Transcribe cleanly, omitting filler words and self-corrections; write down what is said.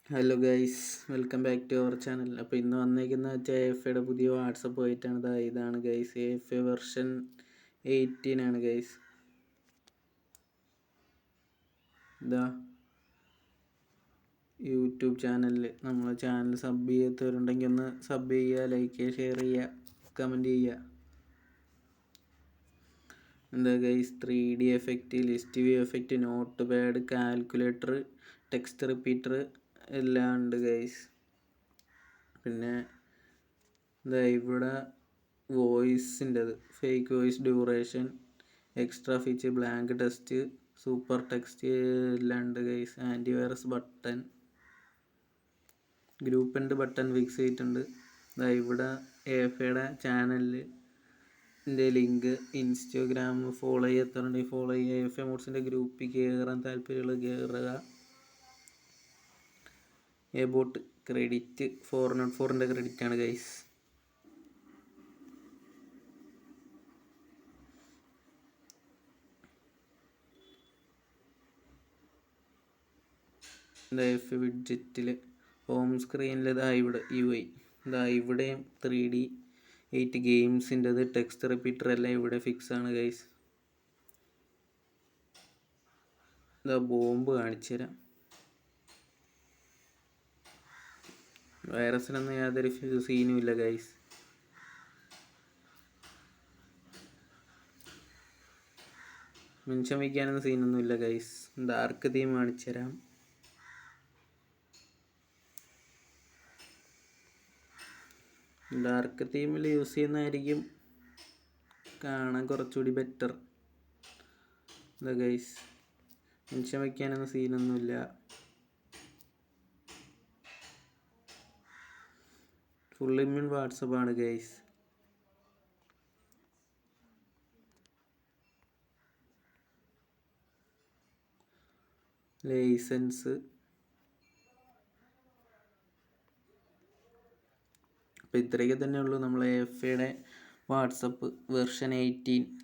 Hello guys, welcome back to our channel. അപ്പോൾ ഇന്ന് വന്നേക്കുന്ന വെച്ചാൽ AFAയുടെ പുതിയ വാട്സപ്പ് ആയിട്ടാണ്. ഇതാണ് ഗൈസ്, AFA വെർഷൻ 18 ആണ് ഗൈസ്. ഇതാ യൂട്യൂബ് ചാനലിൽ നമ്മളെ ചാനൽ സബ് ചെയ്യാത്തവരുണ്ടെങ്കിൽ ഒന്ന് സബ് ചെയ്യുക, ലൈക്ക് ചെയ്യുക, ഷെയർ ചെയ്യുക, കമൻറ്റ് ചെയ്യുക. എന്താ guys, 3D effect, list view effect, note pad, calculator, text repeater എല്ലാം ഉണ്ട് ഗൈസ്. പിന്നെ എന്താ ഇവിടെ വോയിസിൻ്റെത്, fake voice duration, extra feature, blank text, super text എല്ലാം ഉണ്ട് guys. Antivirus button, group and button fix ചെയ്തിട്ടുണ്ട്. ഇവിടെ AFAയുടെ ചാനലിൽ ലിങ്ക്, ഇൻസ്റ്റാഗ്രാം ഫോളോ ചെയ്യാത്തവരുണ്ടെങ്കിൽ ഫോളോ ചെയ്യുക. AFAMODSൻ്റെ ഗ്രൂപ്പിൽ കയറാൻ താല്പര്യമുള്ള കയറുക. എബോട്ട് ക്രെഡിറ്റ് 404 ക്രെഡിറ്റ് ആണ് ഗൈസ്. AFA വിഡ്ജറ്റിൽ ഹോം സ്ക്രീനിൽ ഇവിടെ UI, ഇവിടെയും 3D8 ഗെയിംസിൻ്റെത്, ടെക്സ്റ്റ് റിപ്പീറ്റർ എല്ലാം ഇവിടെ ഫിക്സ് ആണ് ഗൈസ്. ബോംബ് കാണിച്ചു തരാം. വൈറസിനൊന്നും യാതൊരു സീനും ഇല്ല ഗൈസ്. മെൻഷൻ വയ്ക്കാനൊന്നും സീനൊന്നും ഇല്ല ഗൈസ്. ഡാർക്ക് തീം കാണിച്ചു തരാം. ഡാർക്ക് തീമിൽ യൂസ് ചെയ്യുന്നതായിരിക്കും കാണാൻ കുറച്ചുകൂടി ബെറ്റർ. ഗൈസ്, മെൻഷൻ വയ്ക്കാനൊന്നും സീനൊന്നുമില്ല. ഫുൾ ഇമ്മ്യൂൺ വാട്സപ്പ് ആണ് ഗൈസ്. ലൈസൻസ്. അപ്പോൾ ഇത്രയൊക്കെ തന്നെ ഉള്ളൂ നമ്മളെ AFAയുടെ വാട്സപ്പ് വെർഷൻ 18.